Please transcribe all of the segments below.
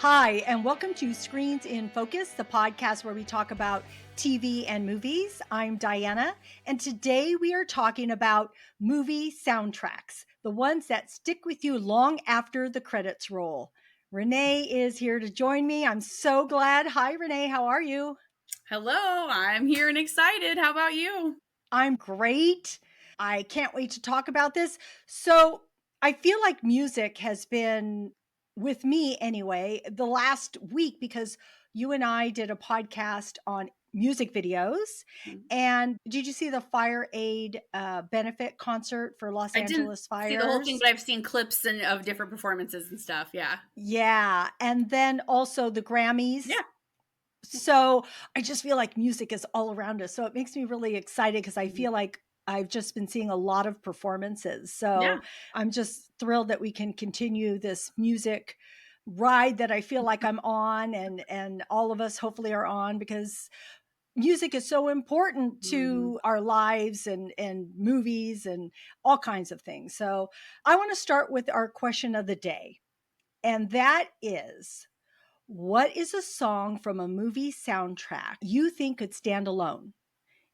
Hi, and welcome to Screens in Focus, the podcast where we talk about TV and movies. I'm Diana, and today we are talking about movie soundtracks, the ones that stick with you long after the credits roll. Renee is here to join me. I'm so glad. Hi, Renee. How are you? Hello, I'm here and excited. How about you? I'm great. I can't wait to talk about this. So, I feel like music has been with me anyway the last week because you and I did a podcast on music videos. And did you see the Fire Aid benefit concert for Los I didn't Angeles see the whole thing, fires? but I've seen clips of different performances and stuff. Yeah. Yeah. And then also the Grammys. Yeah. So I just feel like music is all around us. So it makes me really excited because I feel like I've just been seeing a lot of performances. Yeah. So I'm just thrilled that we can continue this music ride that I feel like I'm on and all of us hopefully are on, because music is so important to our lives and movies and all kinds of things. So I want to start with our question of the day. And that is, what is a song from a movie soundtrack you think could stand alone?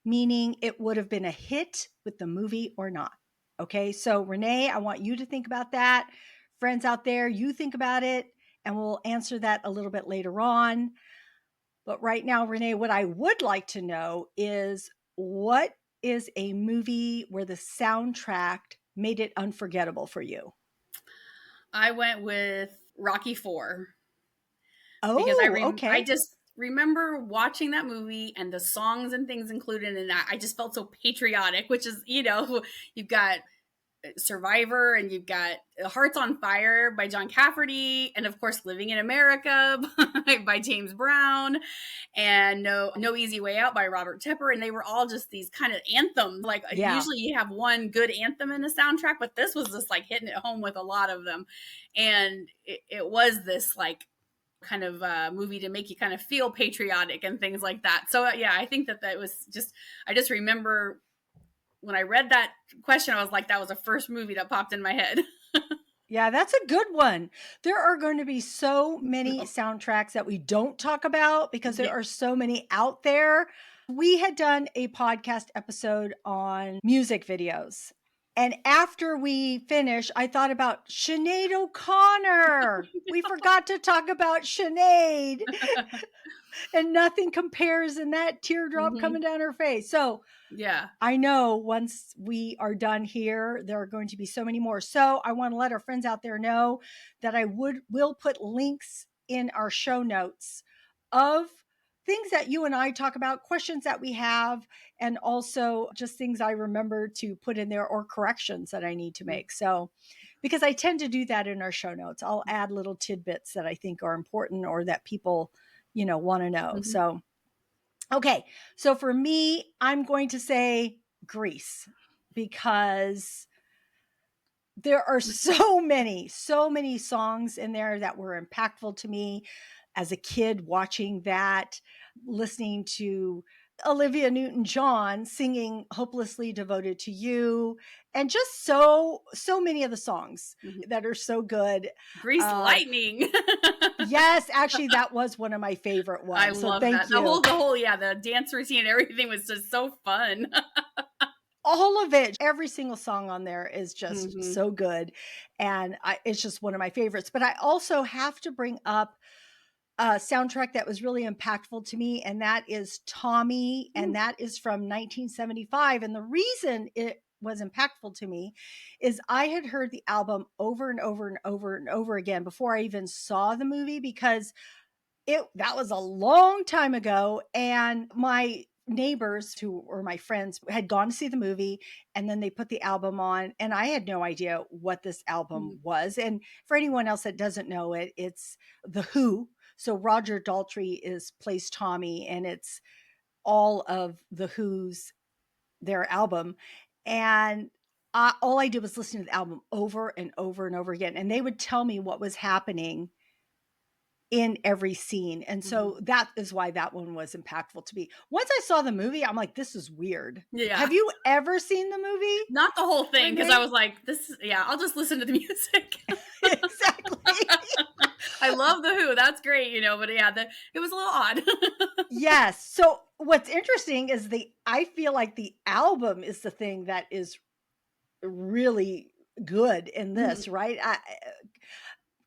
Meaning it would have been a hit with the movie or not. Okay, so Renee, I want you to think about that. Friends out there, you think about it, and we'll answer that a little bit later on. But right now, Renee, what I would like to know is, what is a movie where the soundtrack made it unforgettable for you? I went with Rocky 4 because Oh, I okay. just remember watching that movie and the songs and things included in that. I just felt so patriotic, which is, you've got Survivor, and you've got Hearts on Fire by John Cafferty, and of course Living in America by James Brown, and No Easy Way Out by Robert Tepper, and they were all just these kind of anthems. Like Yeah. usually you have one good anthem in a soundtrack, but this was just like hitting it home with a lot of them, and it was this like kind of movie to make you kind of feel patriotic and things like that. So yeah, I think that was just, I just remember when I read that question, I was like, that was the first movie that popped in my head. Yeah, that's a good one. There are going to be so many soundtracks that we don't talk about because there Yeah. are so many out there. We had done a podcast episode on music videos. And after we finished, I thought about Sinead O'Connor. We forgot to talk about Sinead, and nothing compares in that teardrop coming down her face. So Yeah. I know once we are done here, there are going to be so many more. So I want to let our friends out there know that will put links in our show notes of things that you and I talk about, questions that we have, and also just things I remember to put in there or corrections that I need to make. So, because I tend to do that in our show notes, I'll add little tidbits that I think are important or that people, want to know. So, okay, so for me, I'm going to say Grease, because there are so many songs in there that were impactful to me as a kid, watching that, listening to Olivia Newton-John singing Hopelessly Devoted to You, and just so many of the songs that are so good. Grease Lightning. Yes, actually, that was one of my favorite I ones. So love that. thank you. The dance routine, everything was just so fun. All of it, every single song on there is just so good. And it's just one of my favorites. But I also have to bring up a soundtrack that was really impactful to me, and that is Tommy. And that is from 1975. And the reason it was impactful to me is I had heard the album over and over and over and over again before I even saw the movie, because that was a long time ago, and my neighbors who were my friends had gone to see the movie, and then they put the album on, and I had no idea what this album was. And for anyone else that doesn't know it, it's The Who. So Roger Daltrey plays Tommy, and it's all of The Who's their album. And all I did was listen to the album over and over and over again, and they would tell me what was happening in every scene. And so that is why that one was impactful to me. Once I saw the movie, I'm like, this is weird. Yeah. Have you ever seen the movie? Not the whole thing, because I was like, I'll just listen to the music. Exactly. I love the Who. That's great, but yeah, it was a little odd. Yes. So what's interesting is I feel like the album is the thing that is really good in Mhm. this, right?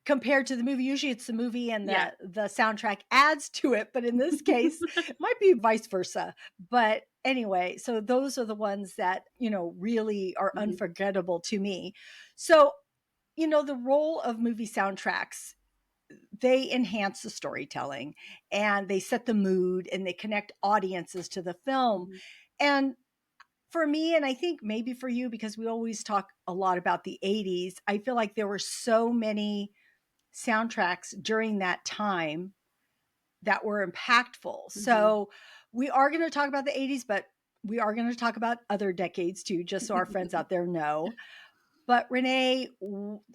Compared to the movie, usually it's the movie and Yeah. the soundtrack adds to it, but in this case, it might be vice versa. But anyway, so those are the ones that, really are Mhm. unforgettable to me. So, the role of movie soundtracks, they enhance the storytelling and they set the mood and they connect audiences to the film. Mhm. And for me, and I think maybe for you, because we always talk a lot about the 80s, I feel like there were so many soundtracks during that time that were impactful. Mhm. So we are going to talk about the 80s, but we are going to talk about other decades too, just so our friends out there know. But Renee,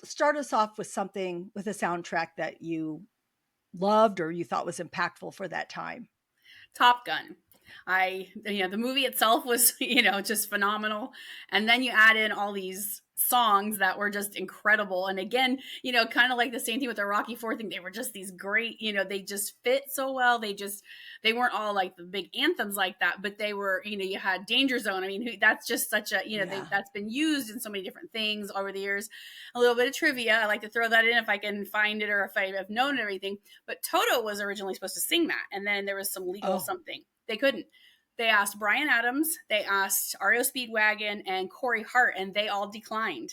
start us off with something with a soundtrack that you loved or you thought was impactful for that time. Top Gun. The movie itself was, just phenomenal. And then you add in all these songs that were just incredible. And again, kind of like the same thing with the Rocky Four thing. They were just these great, they just fit so well. They weren't all like the big anthems like that, but they were, you had Danger Zone. I mean, that's just such a, Yeah. that's been used in so many different things over the years. A little bit of trivia. I like to throw that in if I can find it or if I have known everything. But Toto was originally supposed to sing that. And then there was some legal Oh, something. They couldn't. They asked Brian Adams, they asked REO Speedwagon and Corey Hart, and they all declined.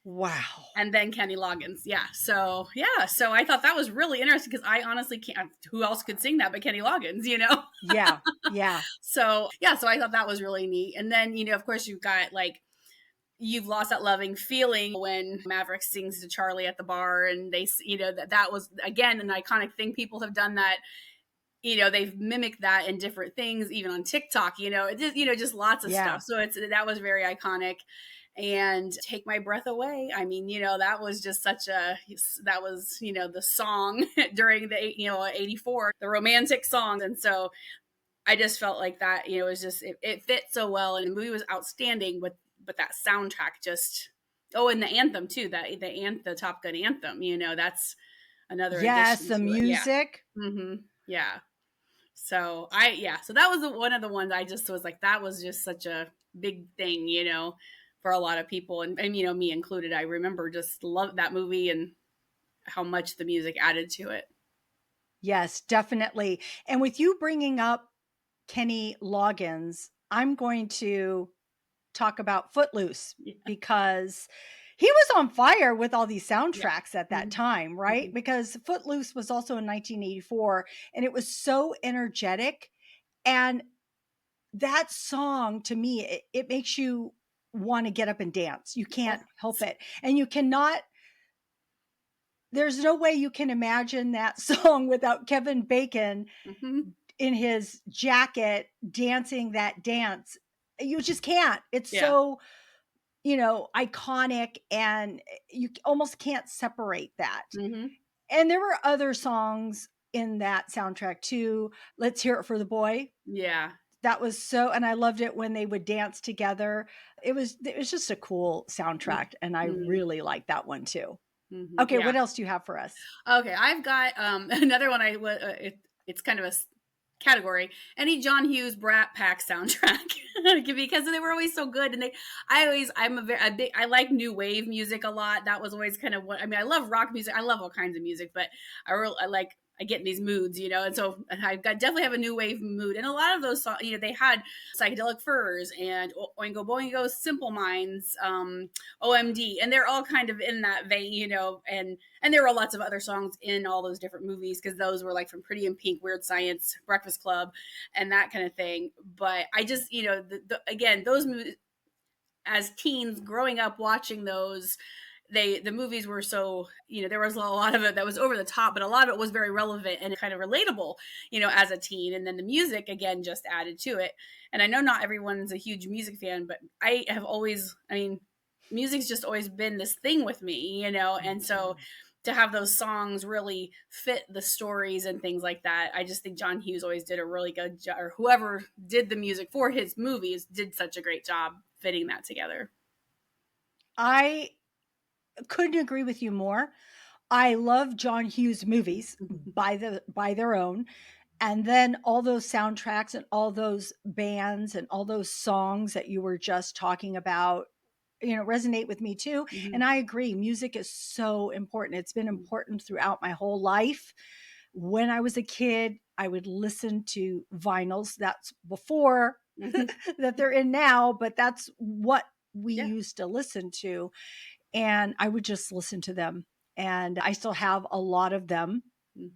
wow. And then Kenny Loggins. Yeah. So, yeah. So I thought that was really interesting because I honestly can't, who else could sing that but Kenny Loggins? Yeah. Yeah. So, yeah. So I thought that was really neat. And then, of course, you've got like, You've Lost That Loving Feeling when Maverick sings to Charlie at the bar. And they, that was, again, an iconic thing. People have done that. They've mimicked that in different things, even on TikTok, just lots of stuff. Yeah. So that was very iconic. And Take My Breath Away. I mean, that was just that was, the song during the, 84, the romantic song. And so I just felt like that, it was just, it fit so well. And the movie was outstanding, but that soundtrack just, oh, and the anthem too, the Top Gun anthem, that's another Yes. addition The to it. Yeah. music. Yeah. So that was one of the ones I just was like, that was just such a big thing, for a lot of people. And me included, I remember just love that movie and how much the music added to it. Yes, definitely. And with you bringing up Kenny Loggins, I'm going to talk about Footloose Yeah. because he was on fire with all these Yeah. soundtracks at that Mm-hmm. time, right? Mm-hmm. Because Footloose was also in 1984 and it was so energetic. And that song to me, it makes you want to get up and dance. You Oh, can't help it. And you cannot, there's no way you can imagine that song without Kevin Bacon mm-hmm. in his jacket dancing that dance. You just can't. It's Yeah. so, iconic and you almost can't separate that. Mm-hmm. And there were other songs in that soundtrack too. Let's Hear It for the Boy. Yeah. That was so, and I loved it when they would dance together. It was just a cool soundtrack and I Mm-hmm. really liked that one too. Mm-hmm. Okay, Yeah. what else do you have for us? Okay, I've got another one. It's kind of a category. Any John Hughes Brat Pack soundtrack because they were always so good, and I'm a big I like new wave music a lot. That was always kind of what I mean. I love rock music. I love all kinds of music, but I get in these moods, and so definitely have a new wave mood. And a lot of those songs, they had Psychedelic Furs and Oingo Boingo, Simple Minds, OMD, and they're all kind of in that vein, and there were lots of other songs in all those different movies because those were like from Pretty in Pink, Weird Science, Breakfast Club, and that kind of thing. But I just, again, those movies as teens growing up watching those, the movies were so, there was a lot of it that was over the top, but a lot of it was very relevant and kind of relatable, as a teen. And then the music again just added to it. And I know not everyone's a huge music fan, but I have always, music's just always been this thing with me, and so to have those songs really fit the stories and things like that, I just think John Hughes always did a really good job, or whoever did the music for his movies did such a great job fitting that together. I couldn't agree with you more. I love John Hughes movies by their own. And then all those soundtracks and all those bands and all those songs that you were just talking about, resonate with me too. And Mhm. I agree, music is so important. It's been Mhm. important throughout my whole life. When I was a kid, I would listen to vinyls. That's before Mhm. that they're in now, but that's what we Yeah. used to listen to. And I would just listen to them. And I still have a lot of them. Mm.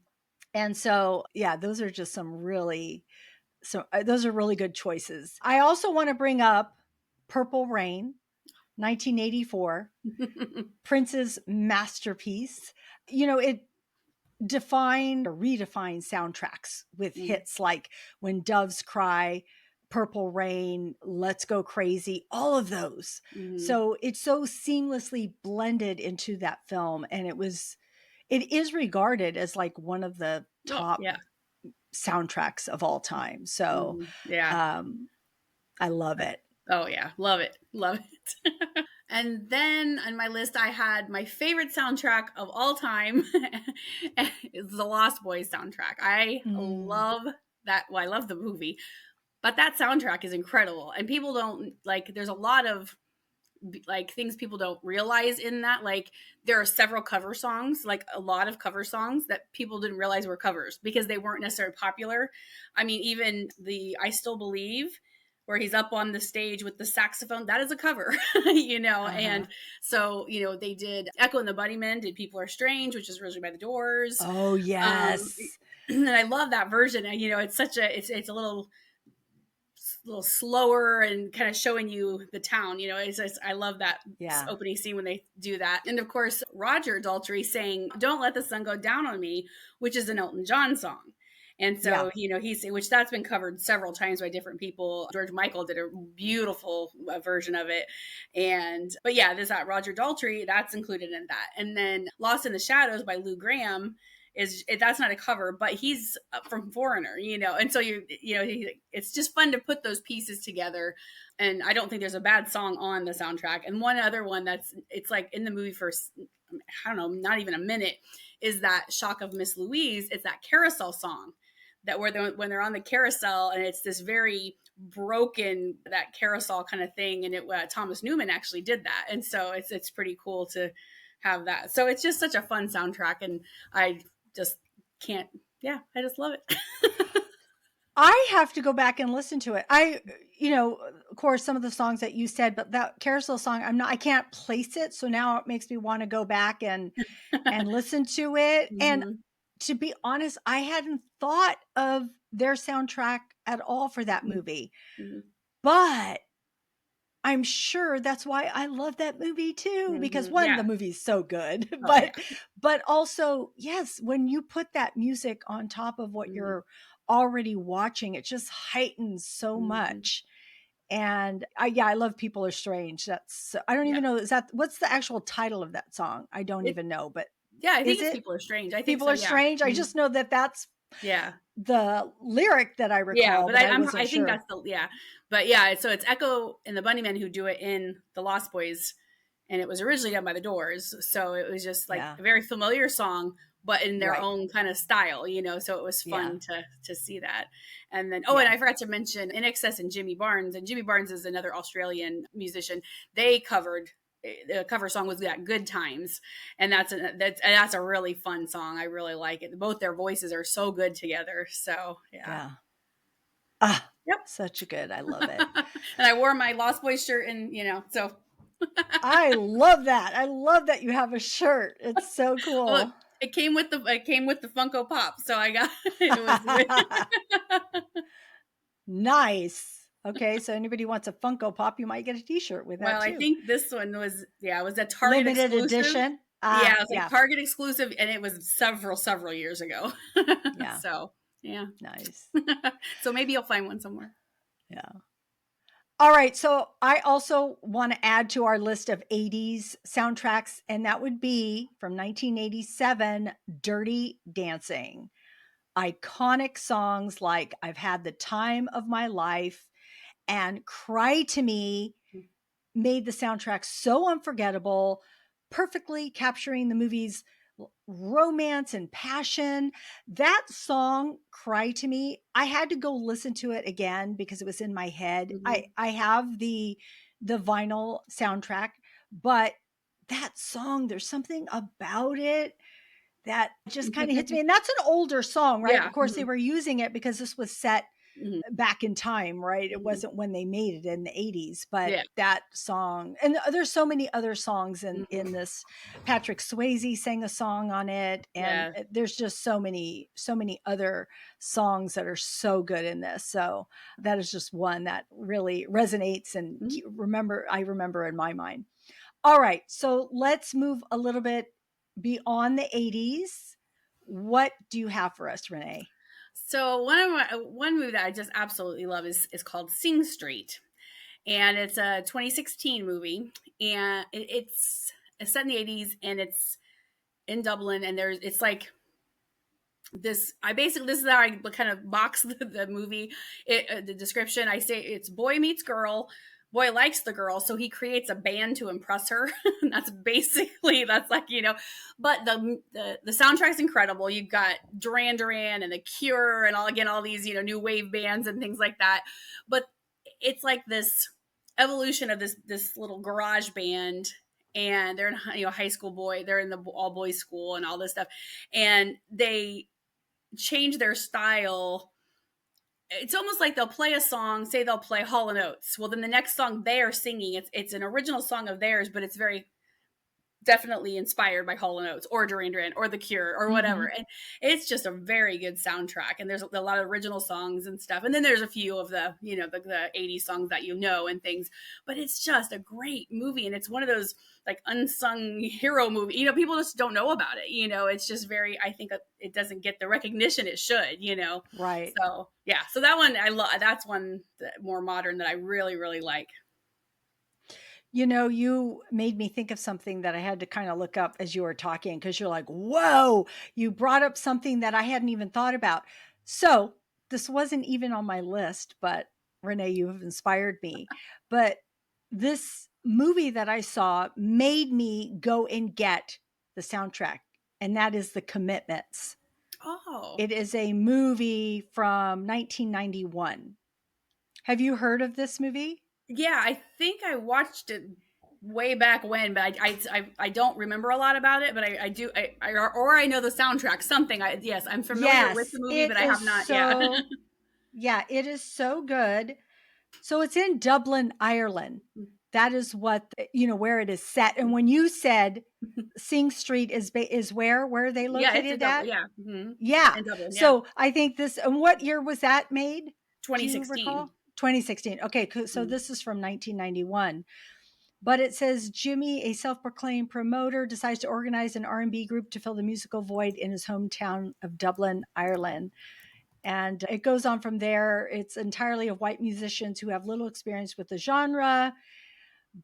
And so, yeah, those are just those are really good choices. I also want to bring up Purple Rain, 1984, Prince's masterpiece. It defined or redefined soundtracks with Mm. hits like When Doves Cry, Purple Rain, Let's Go Crazy, all of those. Mhm. So it's so seamlessly blended into that film. And it is regarded as like one of the Oh, top yeah. soundtracks of all time. So Mhm. Yeah. um, I love it. Oh, yeah. Love it. Love it. And then on my list, I had my favorite soundtrack of all time. It's the Lost Boys soundtrack. I Mm. love that. Well, I love the movie, but that soundtrack is incredible. And people don't like, there's a lot of like things people don't realize in that. Like there are several cover songs, like a lot of cover songs that people didn't realize were covers because they weren't necessarily popular. I mean, even the I Still Believe, where he's up on the stage with the saxophone, that is a cover, Uh-huh. and so they did Echo and the Bunnymen did People Are Strange, which is originally by the Doors. Oh, um yes. and I love that version. And it's such it's a little slower and kind of showing you the town. I love that Yeah. opening scene when they do that. And of course, Roger Daltrey saying "Don't Let the Sun Go Down on Me," which is an Elton John song. And Yeah. so, he's, which that's been covered several times by different people. George Michael did a beautiful version of it. But yeah, there's that Roger Daltrey, that's included in that. And then Lost in the Shadows by Lou Gramm that's not a cover, but he's from Foreigner, and so it's just fun to put those pieces together. And I don't think there's a bad song on the soundtrack. And one other one it's like in the movie for I don't know, not even a minute, is that Shock of Miss Louise. It's that carousel song that when they're on the carousel, and it's this very broken that carousel kind of thing. And Thomas Newman actually did that, and so it's pretty cool to have that. So it's just such a fun soundtrack, and I just can't. Yeah, I just love it. I have to go back and listen to it. Of course, some of the songs that you said, but that carousel song, I can't place it. So now it makes me want to go back and listen to it. And Mm-hmm. to be honest, I hadn't thought of their soundtrack at all for that movie, Mm-hmm. but I'm sure that's why I love that movie too, because Mm-hmm. one, the Yeah. movie's so good, Oh yeah. but also, yes, when you put that music on top of what Mm-hmm. you're already watching, it just heightens so Mm-hmm. much. And I love People Are Strange. I don't Yeah. even know, what's the actual title of that song? I don't It. even know, but Yeah, I think is it's it People Are Strange. I think People so. Are Yeah. Strange? I Mm-hmm. just know that that's Yeah. the lyric that I Yeah, recall, but but I I wasn't think sure. that's the yeah, but yeah. So it's Echo and the Bunnymen who do it in the Lost Boys, and it was originally done by the Doors. So it was just like Yeah. a very familiar song, but in their Right. own kind of style, So it was Yeah. fun to see that. And then and Yeah. I forgot to mention In Excess and Jimmy Barnes. And Jimmy Barnes is another Australian musician. They covered the cover song was that Good Times, and that's a really fun song. I really like it. Both their voices are so good together. So yeah. Yeah. Ah, Yep. such a good. I love it. And I wore my Lost Boys shirt, and so I love that. I love that you have a shirt. It's so well, cool. it came with the Funko Pop, so I got it was Nice. Okay, so anybody wants a Funko Pop, you might get a T-shirt with that well, I too. think this one was a Target Limited exclusive. edition. Yeah, Ah, it was like yeah. Target exclusive, and it was several years ago. Yeah. So yeah, Nice. so maybe you'll find one somewhere. Yeah. All right, so I also want to add to our list of 80s soundtracks, and that would be from 1987, Dirty Dancing. Iconic songs like I've Had the Time of My Life and Cry to Me made the soundtrack so unforgettable, perfectly capturing the movie's romance and passion. That song, Cry to Me, I had to go listen to it again because it was in my head. Mm-hmm. I have the vinyl soundtrack, but that song, there's something about it that just kind of hits me. And that's an older song, right? Yeah. Of course, they were using it because this was set Mm-hmm. back in time, right? It Mm-hmm. wasn't when they made it in the 80s, but Yeah. that song, and there's so many other songs in Mm-hmm. this. Patrick Swayze sang a song on it, and Yeah. there's just so many other songs that are so good in this. So that is just one that really resonates and Mm-hmm. I remember in my mind. All right, so let's move a little bit beyond the 80s. What do you have for us, Renee? So one movie that I just absolutely love is called Sing Street, and it's a 2016 movie, and it's set in the 80s, and it's in Dublin, and it's like this. This is how I kind of box the movie. The description, I say it's boy meets girl. Boy likes the girl, so he creates a band to impress her. That's like, but the soundtrack's incredible. You've got Duran Duran and The Cure and all these new wave bands and things like that. But it's like this evolution of this little garage band, and they're in high school boy. They're in the all boys school and all this stuff, and they change their style. It's almost like they'll play a song, say they'll play Hall and Oates. Well, then the next song they are singing, it's an original song of theirs, but it's very definitely inspired by Hall and Oates or Duran Duran or The Cure or whatever. Mm-hmm. And it's just a very good soundtrack. And there's a lot of original songs and stuff. And then there's a few of the 80s songs that and things. But it's just a great movie. And it's one of those like unsung hero movie. People just don't know about it. It's just I think it doesn't get the recognition it should. Right. So yeah. So that one I love. That's one more modern that I really, really like. You made me think of something that I had to kind of look up as you were talking because you're like, whoa, you brought up something that I hadn't even thought about. So this wasn't even on my list, but Renee, you have inspired me. But this movie that I saw made me go and get the soundtrack, and that is The Commitments. Oh. It is a movie from 1991. Have you heard of this movie? Yeah, I think I watched it way back when, but I don't remember a lot about it. But I do or I know the soundtrack. Something. Yes, I'm familiar with Yes, the movie, it but I is have not. Yeah. yeah, it is so good. So it's in Dublin, Ireland. That is what, where it is set. And when you said Sing Street is where are they Yeah, it's in located Dublin. at? Yeah. Mm-hmm. Yeah. In Dublin. Yeah. So I think and what year was that made? Do you 2016. recall? 2016. Okay, so Mm-hmm. this is from 1991. But it says Jimmy, a self-proclaimed promoter, decides to organize an R&B group to fill the musical void in his hometown of Dublin, Ireland. And it goes on from there. It's entirely of white musicians who have little experience with the genre.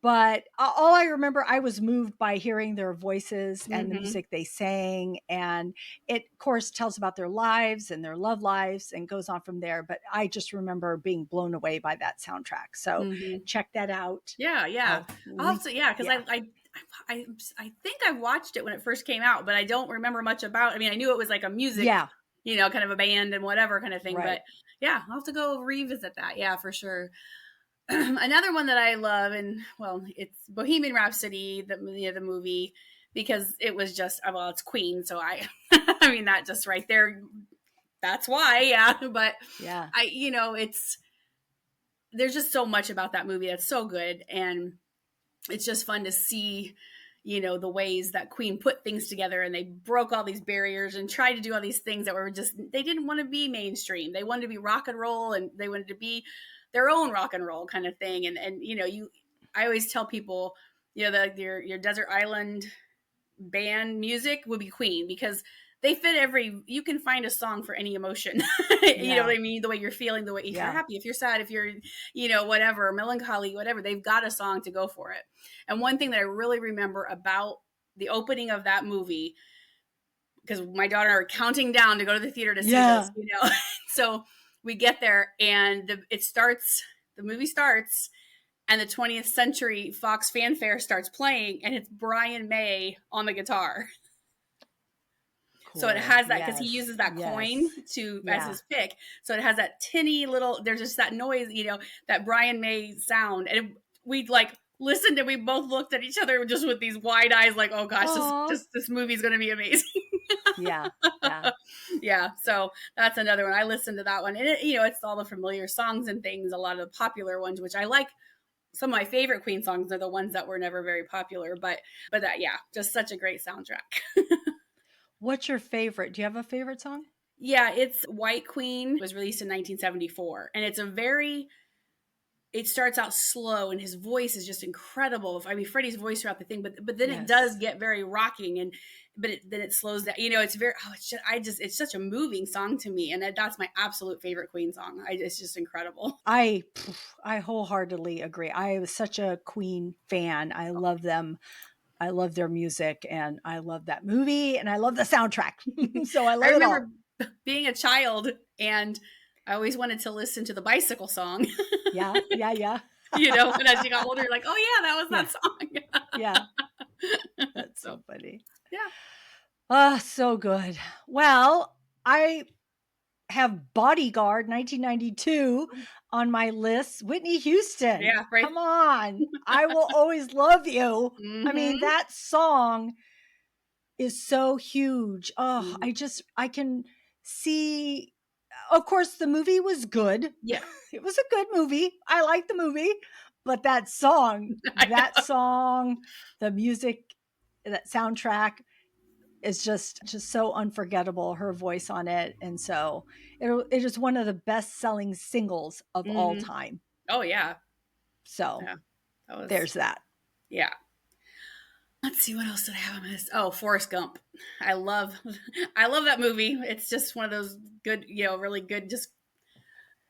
But all I remember, I was moved by hearing their voices and the Mm-hmm. music they sang. And it, of course, tells about their lives and their love lives and goes on from there. But I just remember being blown away by that soundtrack. So Mm-hmm. check that out. Yeah, yeah. I'll I'll have link. to, yeah, because Yeah. I think I watched it when it first came out, but I don't remember much about. I mean, I knew it was like a music, Yeah. kind of a band and whatever kind of thing. But Right. yeah, I'll have to go revisit that. Yeah, for sure. Another one that I love, and well, it's Bohemian Rhapsody, the movie, because it was just it's Queen, so I mean that just right there, that's why, yeah. But Yeah. it's there's just so much about that movie that's so good, and it's just fun to see the ways that Queen put things together, and they broke all these barriers and tried to do all these things that were just, they didn't want to be mainstream. They wanted to be rock and roll, and they wanted to be their own rock and roll kind of thing. And I always tell people, your desert island band music would be Queen, because they fit you can find a song for any emotion. You know Yeah. what I mean? The way you're feeling, the way, if you're Yeah. happy, if you're sad, if you're, whatever, melancholy, whatever, they've got a song to go for it. And one thing that I really remember about the opening of that movie, because my daughter and I are counting down to go to the theater to see Yeah. this, so we get there, and the movie starts, and the 20th Century Fox fanfare starts playing, and it's Brian May on the guitar. So it cool. has that because he Yes. uses that coin Yes. to as Yeah. his pick. So it has that tinny little. There's just that noise, that Brian May sound, and we like listened and we both looked at each other just with these wide eyes, like, oh gosh, Aw. this movie's gonna be amazing. Yeah. Yeah. Yeah, so that's another one. I listened to that one, and it's all the familiar songs and things, a lot of the popular ones, which I like. Some of my favorite Queen songs are the ones that were never very popular, but that, yeah, just such a great soundtrack. What's your favorite? Do you have a favorite song? Yeah, it's White Queen. It was released in 1974, and it starts out slow, and his voice is just incredible. I mean, Freddie's voice throughout the thing, but then it does Yes. get very rocking, then it slows down. It's very. Oh, it's such a moving song to me, and that's my absolute favorite Queen song. It's just incredible. I wholeheartedly agree. I was such a Queen fan. I love them. I love their music, and I love that movie, and I love the soundtrack. So I I love it all. remember being a child, and I always wanted to listen to the bicycle song. Yeah. Yeah. Yeah. And as you got older, you're like, oh yeah, that was Yeah. that song. Yeah. That's So so funny. yeah. Ah, so good. Well, I have Bodyguard 1992 on my list. Whitney Houston. Yeah, right. Come on. I will always love you. I mean, Mm-hmm. that song is so huge. Oh, Mm-hmm. I can see, of course, the movie was good. Yeah. It was a good movie. I liked the movie, but that song, the music, that soundtrack is just so unforgettable. Her voice on it, and so it is one of the best selling singles of all Mm-hmm. time. Oh yeah. So Yeah. That was there's that. yeah. Let's see, what else did I have on my list? Oh, Forrest Gump. I love I love that movie. It's just one of those good, really good,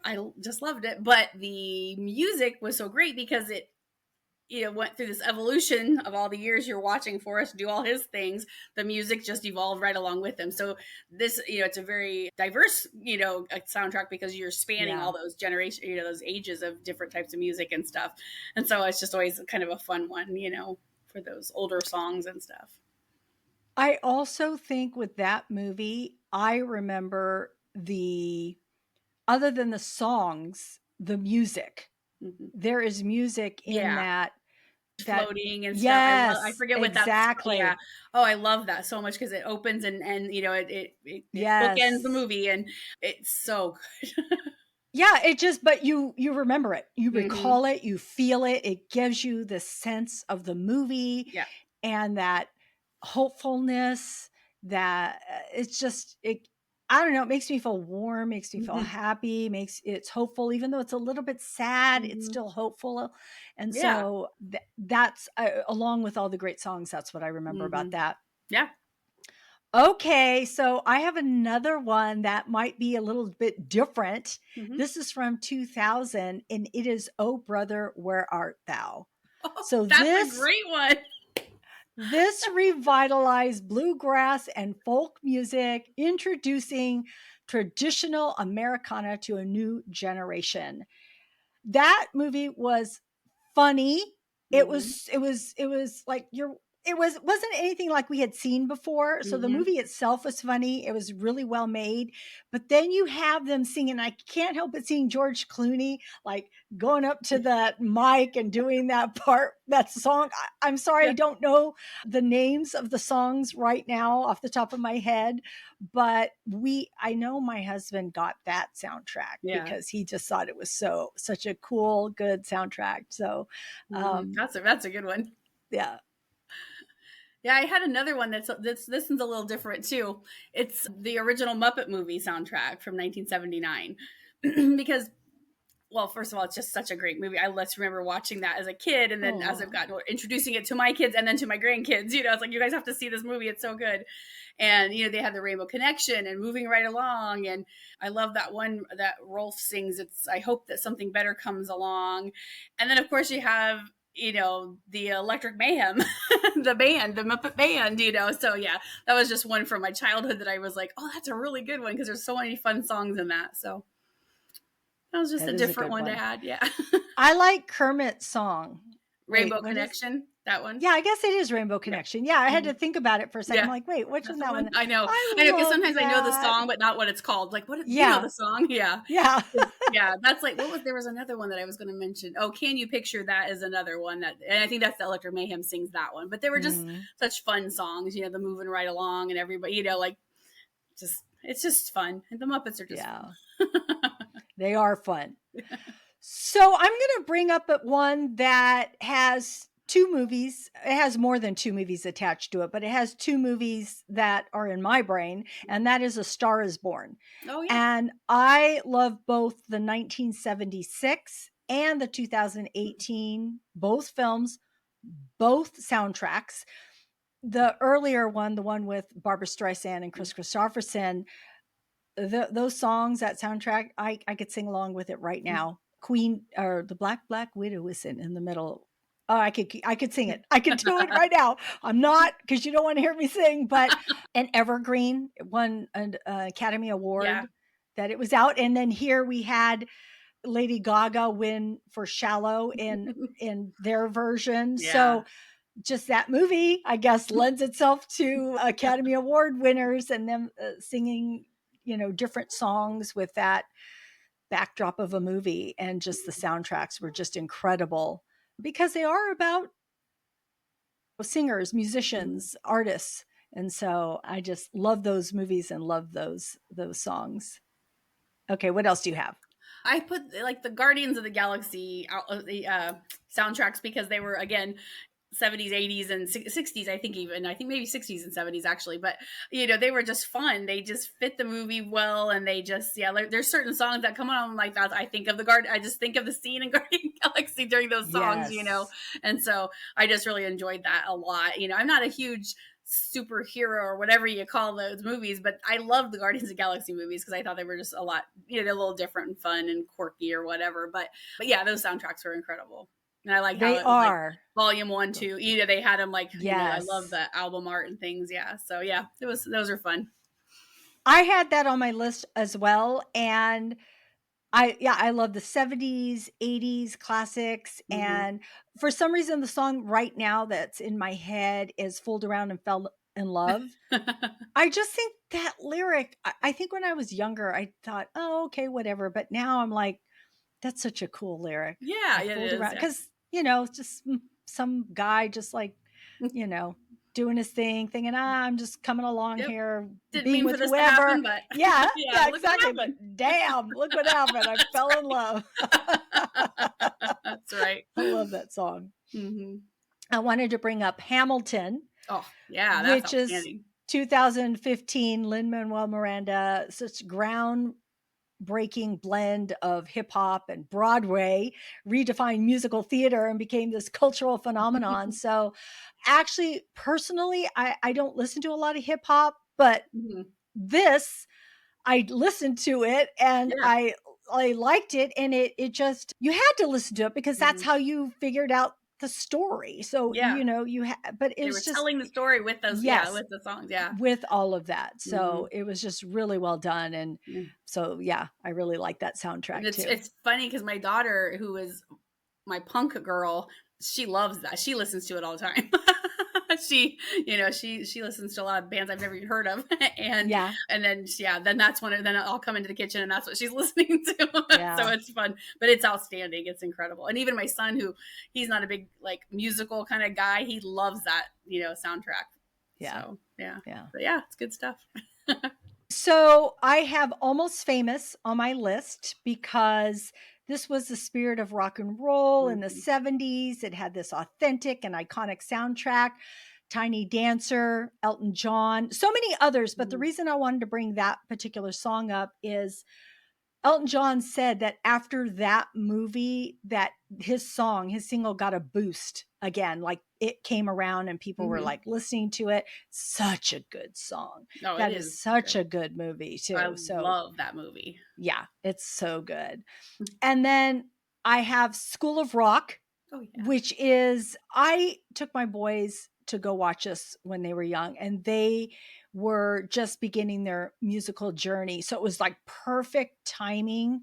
I just loved it. But the music was so great because it went through this evolution of all the years you're watching Forrest do all his things. The music just evolved right along with him. So this, it's a very diverse, soundtrack because you're spanning Yeah. all those generations, those ages of different types of music and stuff. And so it's just always kind of a fun one, for those older songs and stuff. I also think with that movie, I remember other than the songs, the music. Mm-hmm. There is music in Yeah. that Floating and stuff. I yes, forget what that's. Yeah. exactly. Oh, I love that so much because it opens and it bookends the Yes. movie, and it's so good. Yeah, it just but you remember it. You Mm-hmm. recall it, you feel it. It gives you the sense of the movie Yeah. and that hopefulness that it's just it I don't know, it makes me feel warm, makes me feel Mm-hmm. happy, makes it's hopeful even though it's a little bit sad, it's Mm-hmm. still hopeful. And Yeah. so that's along with all the great songs, that's what I remember Mm-hmm. about that. Yeah. Okay, so I have another one that might be a little bit different. Mm-hmm. This is from 2000 and it is Oh Brother, Where Art Thou? Oh, So that's a great one. this revitalized bluegrass and folk music, introducing traditional Americana to a new generation. That movie was funny. Mm-hmm. It was like wasn't anything like we had seen before. So the Mm-hmm. movie itself was funny. It was really well made. But then you have them singing. I can't help but seeing George Clooney like going up to that mic and doing that part, that song. I'm sorry, Yeah. I don't know the names of the songs right now off the top of my head, but I know my husband got that soundtrack Yeah. because he just thought it was such a cool, good soundtrack. So Mm-hmm. That's a good one. yeah. Yeah, I had another one that's this one's a little different too. It's the original Muppet movie soundtrack from 1979 because, well, first of all, it's just such a great movie. I let's remember watching that as a kid, and then as Oh, I've gotten introducing it to my kids and then to my grandkids. It's like, you guys have to see this movie. It's so good. And they have the Rainbow Connection and Moving Right Along, and I love that one that Rolf sings. It's I hope that something better comes along, and then of course you have the Electric Mayhem, the Muppet Band. So yeah, that was just one from my childhood that I was like, oh, that's a really good one because there's so many fun songs in that. So that was just that a is a different good one to one. add. Yeah. I like Kermit's song. Wait, Rainbow what is Connection. That one? Yeah, I guess it is Rainbow Yeah. Connection. Yeah, I had to Mhm. think about it for a second. I'm Yeah. like, "Wait, which That's one the that one. one?" I know. I I know, 'cause love sometimes I know the that. song, but not what it's called. Like, what do you know Yeah. the song? Yeah. Yeah. 'Cause yeah, that's like there was another one that I was gonna mention. Oh, Can You Picture That is another one that, and I think that's the Electric Mayhem sings that one. But they were just Mhm. such fun songs, the moving right along and everybody, like just it's just fun. And the Muppets are just Yeah. fun. They are fun. So I'm going to bring up at one that has two movies. It has more than two movies attached to it, but it has two movies that are in my brain, and that is A Star is Born. Oh yeah. And I love both the 1976 and the 2018, both films, both soundtracks. The earlier one, the one with Barbara Streisand and Chris Christopherson, those songs, that soundtrack, I could sing along with it right now. Queen, or the Black Widow is in the middle. Oh, I could sing it. I could do it right now. I'm not, because you don't want to hear me sing, but an evergreen, won an Academy Yeah. Award that it was out, and then here we had Lady Gaga win for Shallow in their version. Yeah. So just that movie, I guess, lends itself to Academy Award winners and them singing, different songs with that backdrop of a movie. And just the soundtracks were just incredible because they are about singers, Mhm. musicians, artists. And so I just love those movies and love those songs. Okay, what else do you have? I put like the Guardians of the Galaxy the soundtracks because they were again 70s, 80s, and 60s. I think maybe 60s and 70s actually. But they were just fun. They just fit the movie well, and they just like, there's certain songs that come on like that. I think of the guard. I just think of the scene in Guardian Galaxy during those songs. Yes. And so I just really enjoyed that a lot. I'm not a huge superhero or whatever you call those movies, but I love the Guardians of the Galaxy movies because I thought they were just a lot, they're a little different and fun and quirky or whatever. But yeah, those soundtracks were incredible. And I like how They it was like are. volume 1, 2. They had them like, I love Yes. the album art and things. Yeah. So yeah, those are fun. I had that on my list as well. And I love the 70s, 80s classics. Hmm. And for some reason, the song right now that's in my head is Fooled Around and Fell in Love. I just think that lyric, I think when I was younger, I thought, oh, okay, whatever. But now I'm like, that's such a cool lyric. Yeah, I it fooled is. around Yeah. because, it's just some guy just like, you know, doing his thing, thinking, I'm just coming along Yep. here, Didn't being mean for with this to whoever. happen, but Yeah, yeah, yeah, look what exactly. But happened. damn, look what happened. I That's fell in love. right. That's right. I love that song. Hmm. I wanted to bring up Hamilton, Oh, yeah, that's which is outstanding. 2015, Lin-Manuel Miranda, such groundbreaking blend of hip hop and Broadway, redefined musical theater and became this cultural phenomenon. So, actually, personally, I don't listen to a lot of hip hop, but Hmm. this, I listened to it and Yeah. I liked it, and it just, you had to listen to it because that's Hmm. how you figured out the story. So, Yeah. but it They was were just, telling the story with those, yeah, yes, with the songs. Yeah. with all of that. Hmm. So it was just really well done. And so, yeah, I really like that And soundtrack it's too. it's funny because my daughter, who is my punk girl, she loves that. She listens to it all the time. She listens to a lot of bands I've never even heard of, and Yeah. and then yeah, then that's when then I'll come into the kitchen and that's what she's listening to. So Yeah. it's fun, but it's outstanding. It's incredible. And even my son, who he's not a big like musical kind of guy, he loves that soundtrack. Yeah. So yeah, Yeah. but yeah, it's good stuff. So I have Almost Famous on my list because this was the spirit of rock and roll in the Mhm. 70s. It had this authentic and iconic soundtrack. Tiny Dancer, Elton John, so many others. But the Mhm. reason I wanted to bring that particular song up is Elton John said that after that movie, that his single got a boost again. Like it came around and people were Mhm. like listening to it. Such a good song. Oh, it That is is such good. a good movie I too. So love that movie. yeah, it's so good. And then I have School of Rock, Oh yeah. which is, I took my boys to go watch us when they were young, and they were just beginning their musical journey. So it was like perfect timing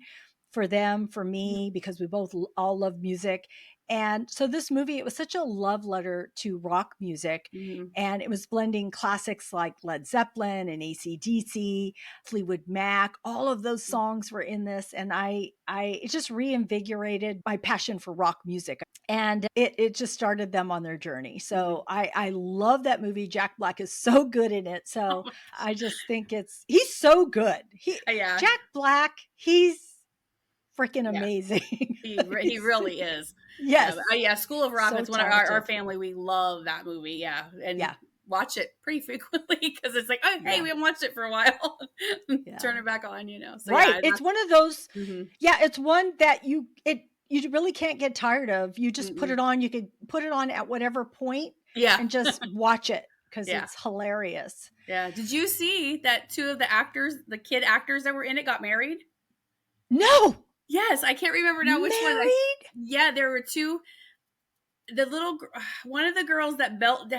for them, for me, because we both all love music. And so this movie, it was such a love letter to rock music. Mhm. And it was blending classics like Led Zeppelin and AC/DC, Fleetwood Mac. All of those songs were in this. And it just reinvigorated my passion for rock music. And it just started them on their journey. So Mhm. I love that movie. Jack Black is so good in it. Oh So my I just think he's so good. yeah. Jack Black, he's freaking Yeah. amazing. He really is. Yeah, Yes. but, yeah, School of Rock, So it's one of our talented. family, we love that movie, yeah, and Yeah. watch it pretty frequently because it's like, "Oh, hey, Yeah. we haven't watched it for a while." Yeah. Turn it back on, you know? So, Right. yeah, It's that's one of those, mhm, yeah, it's one that you really can't get tired of. You just put mm-mm. it on. You could put it on at whatever point Yeah. and just watch it because Yeah, it's hilarious. yeah. Did you see that 2 of the actors, the kid actors that were in it got married? No! Yes, I can't remember now which one. Married? Yeah, there were 2. The little one of the girls that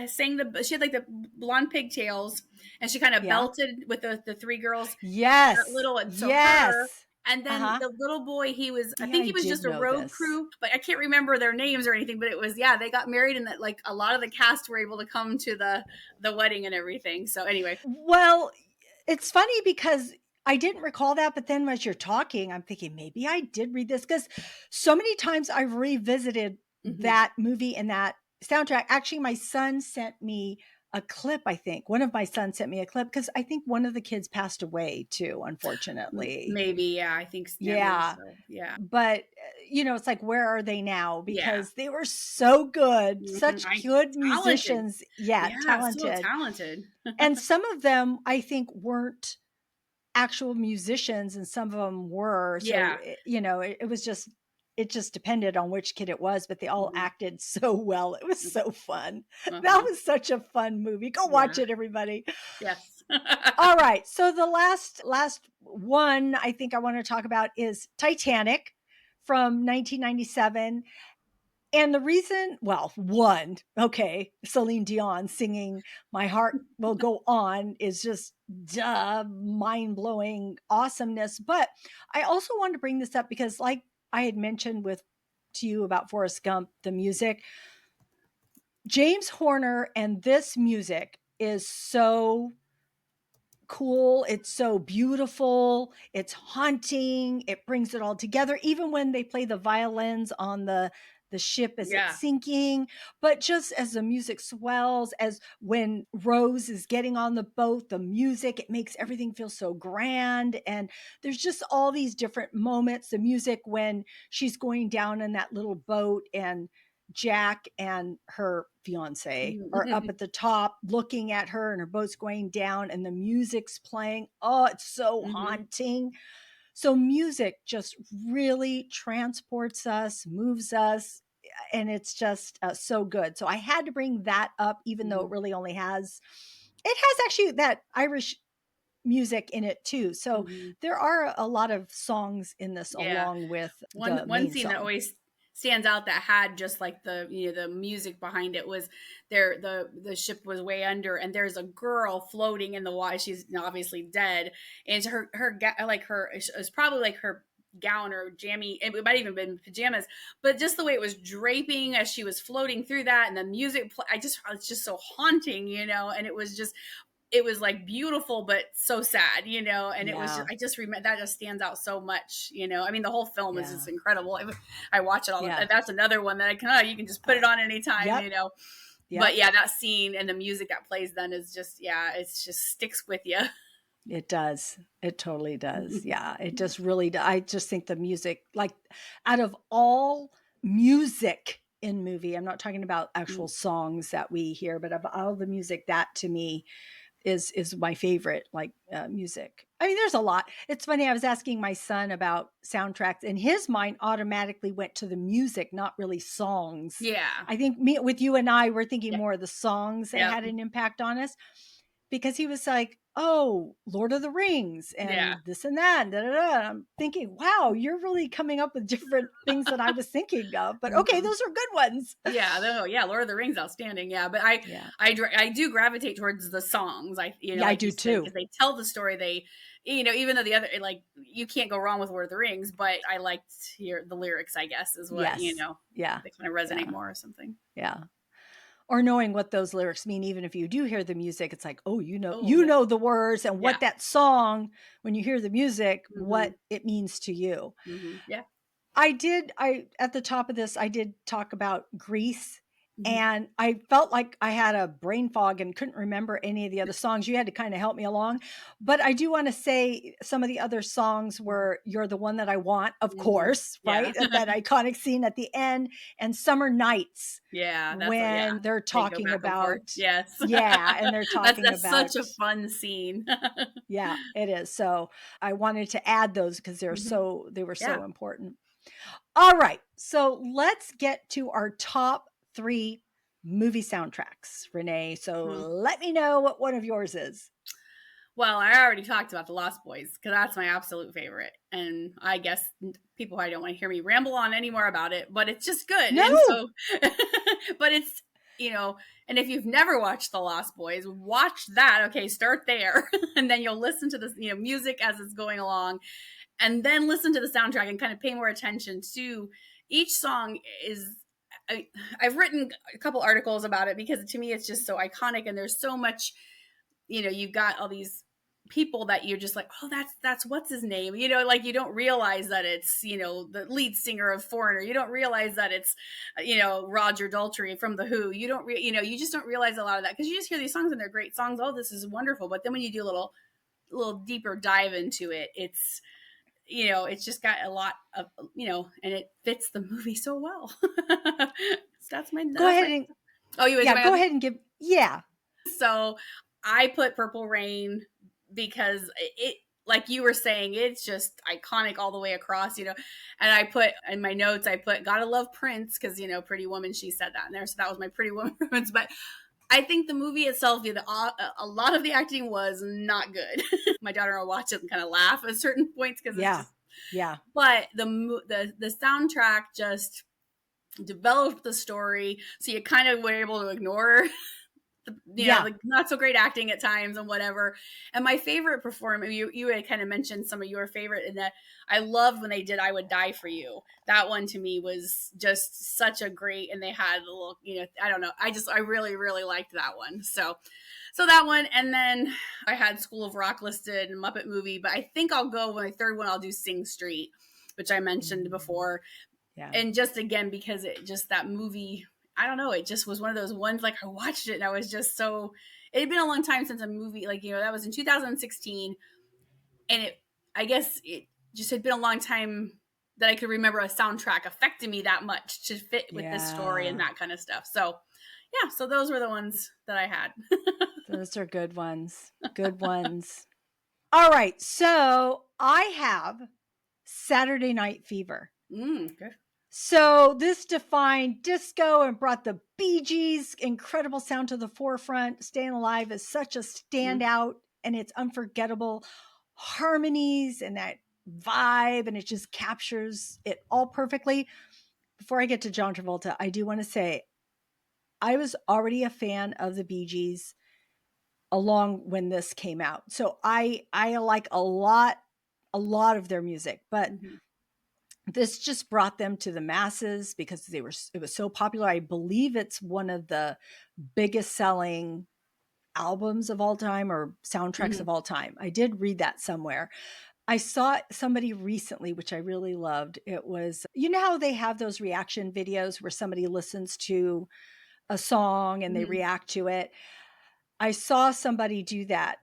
sang she had like the blonde pigtails, and she kind of Yeah. belted with the 3 girls. That Yes. little so her, Yes. and then Uh-huh. the little boy, I See, think I he was did just a know road this. crew, but I can't remember their names or anything. But it was, yeah, they got married, and that like a lot of the cast were able to come to the wedding and everything. So anyway, Well, it's funny because I didn't recall that, but then as you're talking, I'm thinking maybe I did read this because so many times I've revisited hmm that movie and that soundtrack. Actually, my son sent me a clip, I think. One of my sons sent me a clip because I think one of the kids passed away too, unfortunately. maybe, yeah, I believe Yeah. so. Yeah, But, it's like, where are they now? yeah, Because they were so good, such I good talented. musicians. Yeah, Yeah, so talented. talented. And some of them, I think, weren't actual musicians and some of them were. So, Yeah. it just depended on which kid it was, but they all Mhm. acted so well. It was so fun. That Uh-huh. was such a fun movie. Go watch Yeah. it, everybody. Yes. All right. So the last one I think I want to talk about is Titanic from 1997. And the reason, well, one, okay, Celine Dion singing My Heart Will Go On is just mind blowing awesomeness. But I also wanted to bring this up because, like I had mentioned to you about Forrest Gump, the music, James Horner and this music is so cool. It's so beautiful. It's haunting. It brings it all together, even when they play the violins on the ship as it's Yeah. sinking. But just as the music swells, as when Rose is getting on the boat, the music, it makes everything feel so grand. And there's just all these different moments. The music when she's going down in that little boat and Jack and her fiance are up Mhm. at the top looking at her and her boat's going down and the music's playing. Oh, it's so Mhm. haunting. So music just really transports us, moves us, and it's just so good. So I had to bring that up, even though it Mhm. really it has actually that Irish music in it too. So Mhm. there are a lot of songs in this Yeah. along with One the one main scene that song. always stands out that had just like the music behind it was there the ship was way under, and there's a girl floating in the water. She's obviously dead, and like her it's probably like her gown or jammy, it might even been pajamas, but just the way it was draping as she was floating through that, and the music it's just so haunting, and it was like beautiful but so sad, and it was just Yeah. I just remember that just stands out so much. I mean, the whole film is just Yeah. incredible. I watch it all the Yeah. time. That's another one that you can just put it Uh, on anytime. yep. But Yep. yeah, that scene and the music that plays then is just, yeah, it's just sticks with you. It does. It totally does. Yeah. It just really, I just think the music, like out of all music in movie, I'm not talking about actual songs that we hear, but of all the music, that to me is my favorite, like music. I mean, there's a lot. It's funny. I was asking my son about soundtracks, and his mind automatically went to the music, not really songs. Yeah. I think me with you and I, we're thinking Yeah. more of the songs that Yep. had an impact on us because he was like, oh, Lord of the Rings Yeah. and this and that. Da, da, da. I'm thinking, wow, you're really coming up with different things that I was thinking of. But okay, Mhm. those are good ones. Yeah, no, yeah, Lord of the Rings, outstanding. Yeah, but Yeah. I do gravitate towards the songs. Yeah, I Like you do said, too. because they tell the story. They, even though the other, like, you can't go wrong with Lord of the Rings, but I liked hear the lyrics. I guess is what Yes. Yeah. they kind of resonate Yeah. more or something. Yeah. Or knowing what those lyrics mean, even if you do hear the music, it's like, oh, Oh you yeah, know the words and yeah, what that song, when you hear the music, mm-hmm. what it means to you. Mm-hmm. Yeah. At the top of this, I did talk about Grease, Mm-hmm. and I felt like I had a brain fog and couldn't remember any of the other songs. You had to kind of help me along. But I do want to say some of the other songs were You're the One That I Want, of Mm-hmm. course, Yeah. right? At that iconic scene at the end, and Summer Nights Yeah, that's what. Yeah, when they're they go talking back and forth. about, Yes, yeah, and they're talking that's about, such a fun scene. yeah, it is. So I wanted to add those because Mhm. they were Yeah. so important. All right. So let's get to our top 3 movie soundtracks, Renee. So Mhm. let me know what one of yours is. Well, I already talked about The Lost Boys because that's my absolute favorite, and I guess people probably don't want to hear me ramble on anymore about it, but it's just good. And No. so, but it's and if you've never watched The Lost Boys, watch that. Okay, start there, and then you'll listen to the music as it's going along, and then listen to the soundtrack and kind of pay more attention to each song. I've written a couple articles about it because to me it's just so iconic, and there's so much. You've got all these people that you're just like, oh, that's what's his name. Like you don't realize that it's the lead singer of Foreigner. You don't realize that it's Roger Daltrey from The Who. You don't you just don't realize a lot of that because you just hear these songs and they're great songs. Oh, this is wonderful. But then when you do a little deeper dive into it, it's just got a lot of and it fits the movie so well. So Go that's ahead my and oh, you would do yeah, my go other. ahead and give yeah. So I put Purple Rain because it, like you were saying, it's just iconic all the way across. And I put in my notes, I put Gotta Love Prince because, Pretty Woman, she said that in there. So that was my Pretty Woman reference. But I think the movie itself, a lot of the acting was not good. My daughter will watch it and kind of laugh at certain points because it's Yeah. just, Yeah. but the soundtrack just developed the story. So you kind of were able to ignore Yeah. the not so great acting at times and whatever. And my favorite performance, you had kind of mentioned some of your favorite, and that I loved when they did "I Would Die for You." That one to me was just such a great, and they had a little, I don't know, I really really liked that one. So that one, and then I had School of Rock listed and Muppet Movie, but I think I'll go with my third one. I'll do Sing Street, which I mentioned before, Yeah. and just again because it just that movie, I don't know, it just was one of those ones, like I watched it and I was just so, it had been a long time since a movie, like that was in 2016, and it, I guess it just had been a long time that I could remember a soundtrack affecting me that much to fit with this story and Yeah. that kind of stuff. So yeah, so those were the ones that I had. Those are good ones. Good ones. All right. So I have Saturday Night Fever. Good. So this defined disco and brought the Bee Gees' incredible sound to the forefront. Staying Alive is such a Mm-hmm. standout, and it's unforgettable harmonies and that vibe, and it just captures it all perfectly. Before I get to John Travolta, I do want to say I was already a fan of the Bee Gees along when this came out. So I like a lot of their music, but Mm-hmm. this just brought them to the masses because it was so popular. I believe it's one of the biggest selling albums of all time or soundtracks Mm-hmm. of all time. I did read that somewhere. I saw somebody recently, which I really loved. It was, how they have those reaction videos where somebody listens to a song and they Mm-hmm. react to it. I saw somebody do that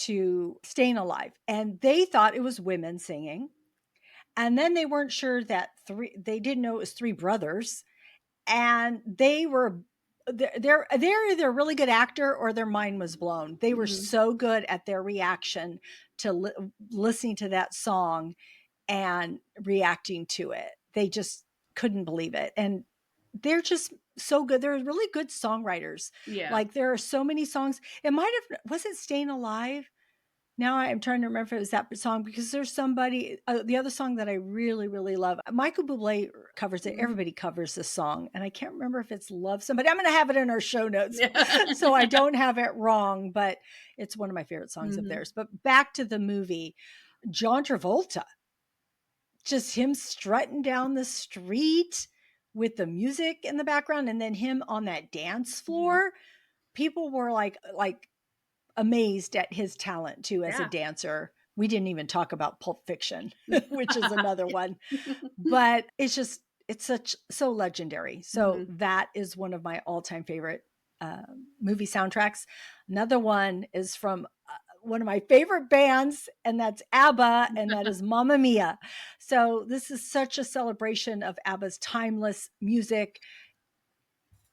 to Staying Alive, and they thought it was women singing. And then they weren't sure that they didn't know it was three brothers. And they're either a really good actor or their mind was blown. They were Mm-hmm. so good at their reaction to listening to that song and reacting to it. They just couldn't believe it. And they're just so good. They're really good songwriters. Yeah. Like there are so many songs. It might have, was it Staying Alive? Now I'm trying to remember if it was that song, because there's somebody, the other song that I really, really love. Michael Bublé covers it. Everybody covers this song. And I can't remember if it's Love Somebody. I'm going to have it in our show notes so I don't have it wrong, but it's one of my favorite songs of theirs. But back to the movie, John Travolta, just him strutting down the street with the music in the background, and then him on that dance floor. People were like amazed at his talent too as a dancer. We didn't even talk about Pulp Fiction, which is another one, but it's so legendary. So that is one of my all-time favorite movie soundtracks. Another one is from one of my favorite bands, and that's ABBA, and that is Mamma Mia. So this is such a celebration of ABBA's timeless music.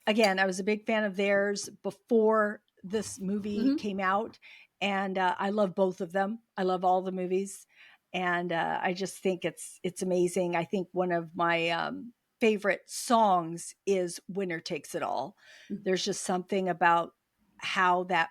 Again, I was a big fan of theirs before this movie came out, and I love both of them. I love all the movies, and I just think it's amazing. I think one of my favorite songs is "Winner Takes It All." There's just something about how that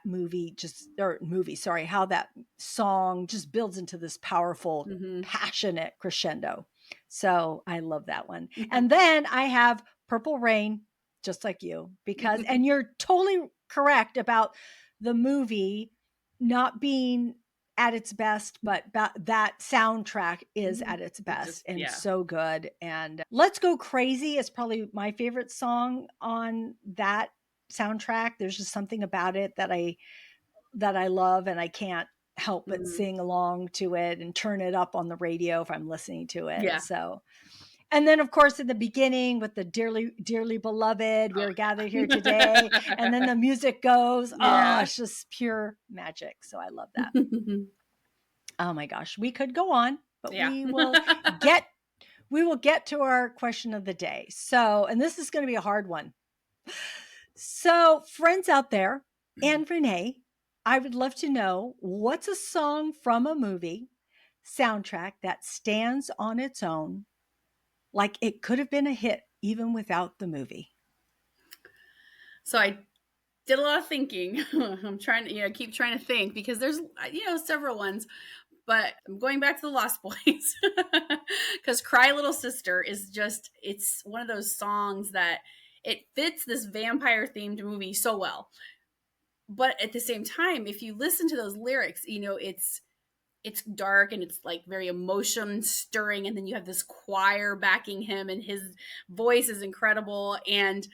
how that song just builds into this powerful, passionate crescendo. So I love that one. And then I have Purple Rain, just like you, because, and you're totally correct about the movie not being at its best, but that soundtrack is at its best and so good. And Let's Go Crazy is probably my favorite song on that soundtrack. There's just something about it that I love, and I can't help but sing along to it and turn it up on the radio if I'm listening to it. So, and then of course in the beginning with the dearly beloved, we are gathered here today, and then the music goes, oh, it's just pure magic. So I love that. Oh my gosh, we could go on, but we will get to our question of the day. So, and this is going to be a hard one. So, friends out there, and Renee, I would love to know, what's a song from a movie soundtrack that stands on its own, like it could have been a hit even without the movie? So I did a lot of thinking. I'm trying to, keep trying to think, because there's, several ones, but I'm going back to the Lost Boys because Cry Little Sister is just, it's one of those songs that it fits this vampire themed movie so well. But at the same time, if you listen to those lyrics, it's dark and it's like very emotion stirring. And then you have this choir backing him and his voice is incredible. And,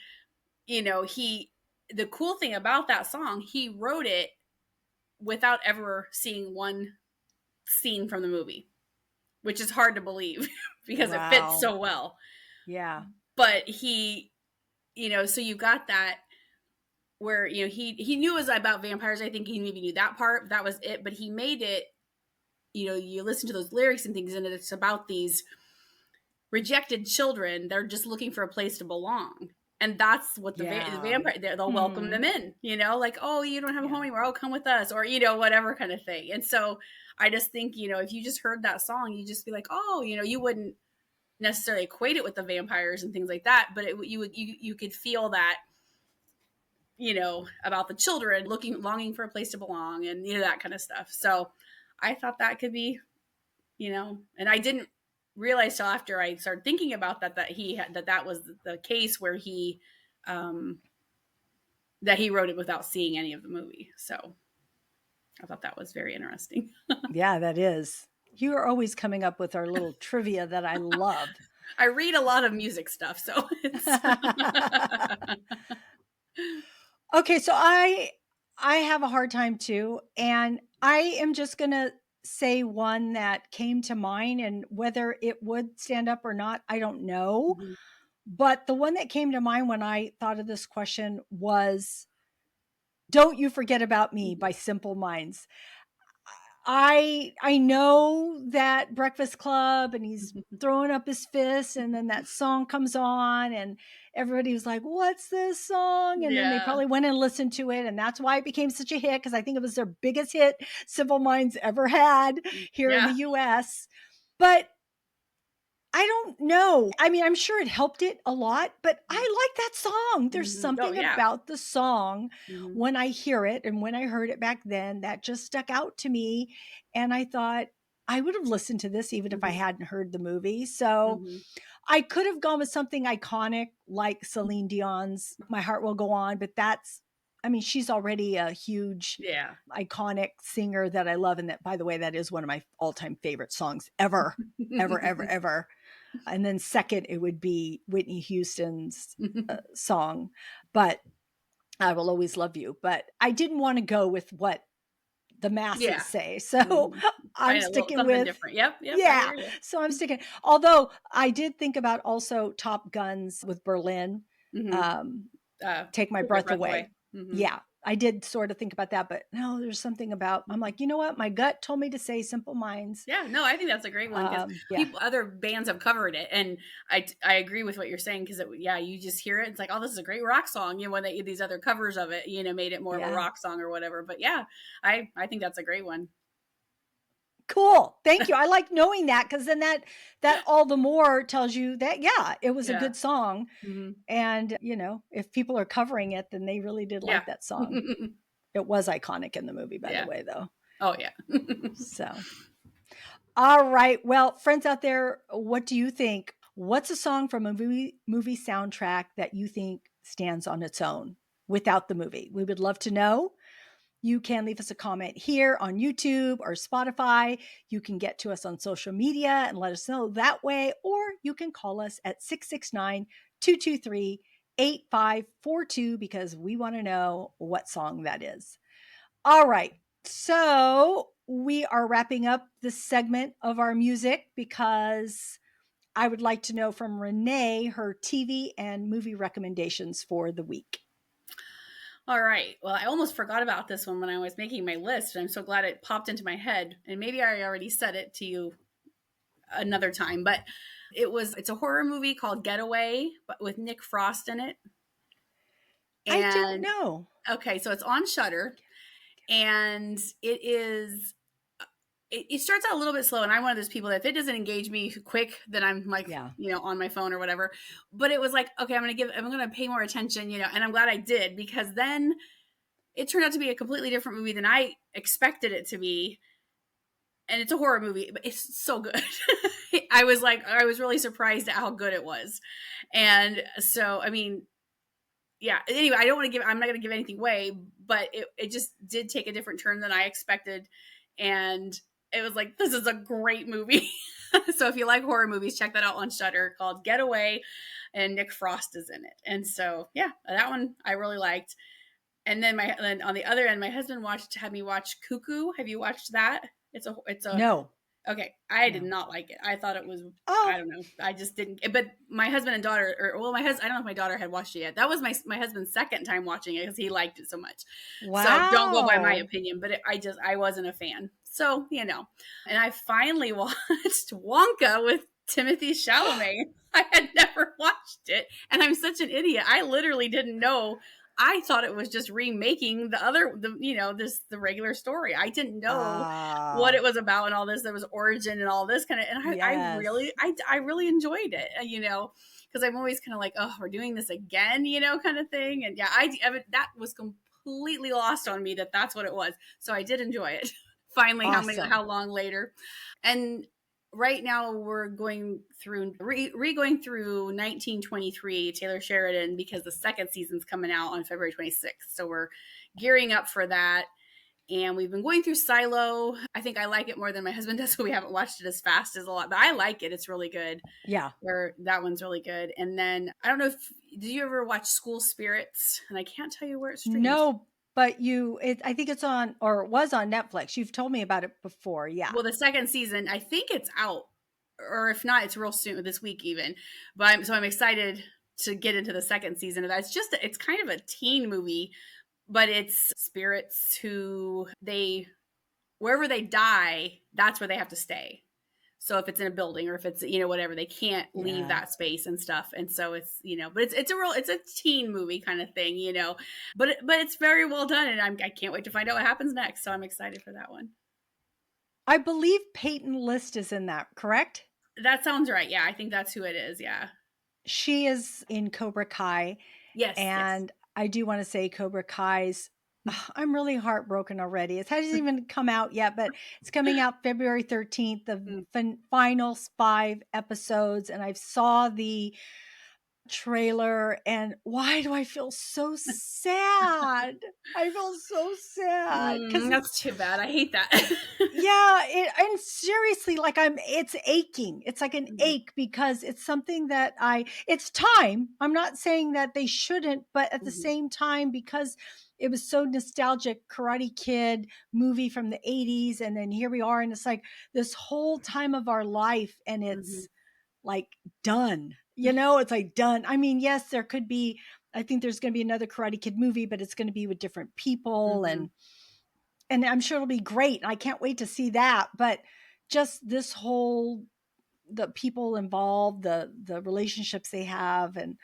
the cool thing about that song, he wrote it without ever seeing one scene from the movie, which is hard to believe because it fits so well. Yeah. But he, so you got that where, he knew it was about vampires. I think he maybe knew that part. That was it. But he made it, you listen to those lyrics and things, and it's about these rejected children. They're just looking for a place to belong. And that's what the vampire, they'll welcome them in, like, oh, you don't have a home anymore. Oh, come with us, or, whatever kind of thing. And so I just think, if you just heard that song, you just be like, oh, you wouldn't necessarily equate it with the vampires and things like that. But you could feel that, about the children longing for a place to belong and, that kind of stuff. So I thought that could be, and I didn't realized till after I started thinking about that that was the case where he that he wrote it without seeing any of the movie. So I thought that was very interesting. Yeah, that is. You are always coming up with our little trivia that I love. I read a lot of music stuff, so it's okay, so I have a hard time too, and I am just gonna say one that came to mind, and whether it would stand up or not, I don't know. But the one that came to mind when I thought of this question was "Don't You Forget About Me" by Simple Minds. I know that Breakfast Club, and he's throwing up his fists, and then that song comes on, and everybody was like, what's this song? And then they probably went and listened to it, and that's why it became such a hit, because I think it was their biggest hit Simple Minds ever had here in the US. But I don't know. I mean, I'm sure it helped it a lot, but I like that song. There's Oh something yeah. about the song Hmm. when I hear it and when I heard it back then that just stuck out to me. And I thought I would have listened to this even if I Hmm. hadn't heard the movie. So Hmm. I could have gone with something iconic like Celine Dion's My Heart Will Go On, but I mean, she's already a huge, Yeah. iconic singer that I love. And that, by the way, that is one of my all time favorite songs ever, ever, ever, ever. And then second, it would be Whitney Houston's song, but I Will Always Love You. But I didn't want to go with what the masses Yeah. say. So Hmm. I'm Find a little sticking something with, different. Yep. Yep. I yeah. hear you. So I'm sticking. Although I did think about also Top Guns with Berlin. Hmm. Um, Take My Take my Breath breath away. Away. Hmm. Yeah, I did sort of think about that, but no, there's something about, I'm like, you know what? My gut told me to say Simple Minds. Yeah, no, I think that's a great one because Yeah, people, other bands have covered it, and I agree with what you're saying because yeah, you just hear it, it's like, oh, this is a great rock song. You know, when these other covers of it, you know, made it more of a yeah. rock song or whatever. But yeah, I think that's a great one. Cool. Thank you. I like knowing that because then that all the more tells you that, yeah, it was a Yeah. good song. Hmm. And, if people are covering it, then they really did Yeah. like that song. It was iconic in the movie, by the Yeah. way, though. Oh yeah. So, all right. Well, friends out there, what do you think? What's a song from a movie soundtrack that you think stands on its own without the movie? We would love to know. You can leave us a comment here on YouTube or Spotify. You can get to us on social media and let us know that way, or you can call us at 669-223-8542 because we want to know what song that is. All right. So we are wrapping up this segment of our music because I would like to know from Renee her TV and movie recommendations for the week. All right. Well, I almost forgot about this one when I was making my list, and I'm so glad it popped into my head. And maybe I already said it to you another time, but it's a horror movie called Getaway, but with Nick Frost in it. I don't And know. okay, so it's on Shutter, and it starts out a little bit slow, and I'm one of those people that if it doesn't engage me quick, then I'm like, Yeah. on my phone or whatever. But it was like, okay, I'm gonna pay more attention, and I'm glad I did because then it turned out to be a completely different movie than I expected it to be. And it's a horror movie, but it's so good. I was really surprised at how good it was. And so, I mean, yeah. Anyway, I'm not going to give anything away, but it just did take a different turn than I expected. And it was like, this is a great movie. So if you like horror movies, check that out on Shudder, called Getaway, and Nick Frost is in it. And so, yeah, that one I really liked. And then on the other end, my husband had me watch Cuckoo. Have you watched that? It's a No. Okay, I did No. not like it. I thought it was, I Oh, don't know. I just didn't. But my husband and daughter, my husband, I don't know if my daughter had watched it yet. That was my husband's second time watching it because he liked it so much. So don't go by my wow. opinion, but I wasn't a fan. So and I finally watched Wonka with Timothy Chalamet. I had never watched it, and I'm such an idiot. I literally didn't know. I thought it was just remaking the regular story. I didn't know what Ah, it was about and all this. There was origin and all this kind of, and yes. I really enjoyed it, because I'm always kind of like, oh, we're doing this again, kind of thing. And yeah, that was completely lost on me that's what it was. So I did enjoy it. Finally, Awesome. how long later? And right now we're going through going through 1923 Taylor Sheridan because the second season's coming out on February 26th. So we're gearing up for that. And we've been going through Silo. I think I like it more than my husband does, so we haven't watched it as fast as a lot, but I like it. It's really good. Yeah. Where that one's really good. And then I don't know if did you ever watch School Spirits? And I can't tell you where it streams. No, but I think it's on or it was on Netflix. You've told me about it before. Yeah. Well, the second season, I think it's out, or if not, it's real soon this week even. So I'm excited to get into the second season of that. It's kind of a teen movie, but it's spirits who wherever they die, that's where they have to stay. So if it's in a building or if it's whatever, they can't leave Yeah. that space and stuff. And so it's but it's a teen movie kind of thing, but it's very well done, and I can't wait to find out what happens next. So I'm excited for that one. I believe Peyton List is in that, correct? That sounds right. Yeah, I think that's who it is. Yeah. She is in Cobra Kai, Yes. Yes. and I do wanna say Cobra Kai's I'm really heartbroken already. It hasn't even come out yet, but it's coming out February 13th, the Mm. final 5 episodes, and I saw the trailer, and why do I feel so sad? I feel so sad because That's too bad. I hate that. yeah, and seriously, like it's aching. It's like an Mhm, ache because it's something that it's time. I'm not saying that they shouldn't, but at the mhm, same time, because it was so nostalgic, Karate Kid movie from the 80s. And then here we are, and it's like this whole time of our life, and mhm, it's like done. It's like done. I mean, yes, there could be, I think there's going to be another Karate Kid movie, but it's going to be with different people, mhm, and I'm sure it'll be great. I can't wait to see that. But just this whole the people involved, the relationships they have, and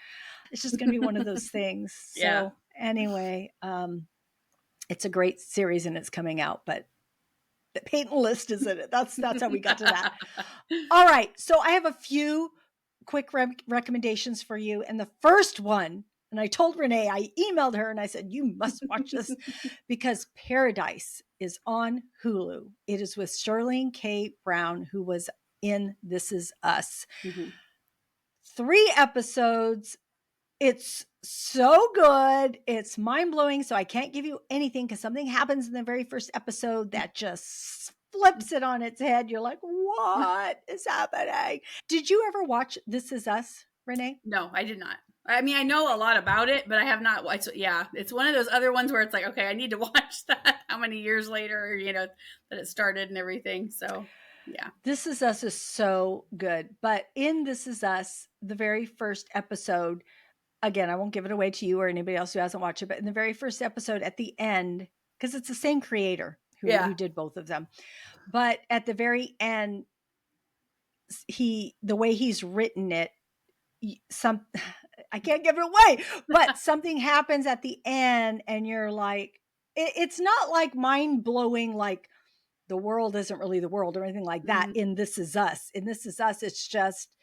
it's just going to be one of those things. yeah. So anyway, it's a great series and it's coming out, but the Peyton List is in it. That's how we got to that. All right, so I have a few quick recommendations for you, and the first one. And I told Renee, I emailed her and I said, you must watch this because Paradise is on Hulu. It is with Sterling K. Brown, who was in This Is Us. Mhm. 3 episodes. It's so good. It's mind blowing. So I can't give you anything because something happens in the very first episode that just flips it on its head. You're like, what is happening? Did you ever watch This Is Us, Renee? No, I did not. I mean, I know a lot about it, but I have not watched. Yeah, it's one of those other ones where it's like, okay, I need to watch that. How many years later, that it started and everything. So, yeah, This Is Us is so good. But in This Is Us, the very first episode, again, I won't give it away to you or anybody else who hasn't watched it, but in the very first episode at the end, because it's the same creator who yeah. did both of them. But at the very end, the way he's written it, some I can't give it away, but something happens at the end, and you're like, it's not like mind blowing, like the world isn't really the world or anything like that. Mhm. In This Is Us, it's just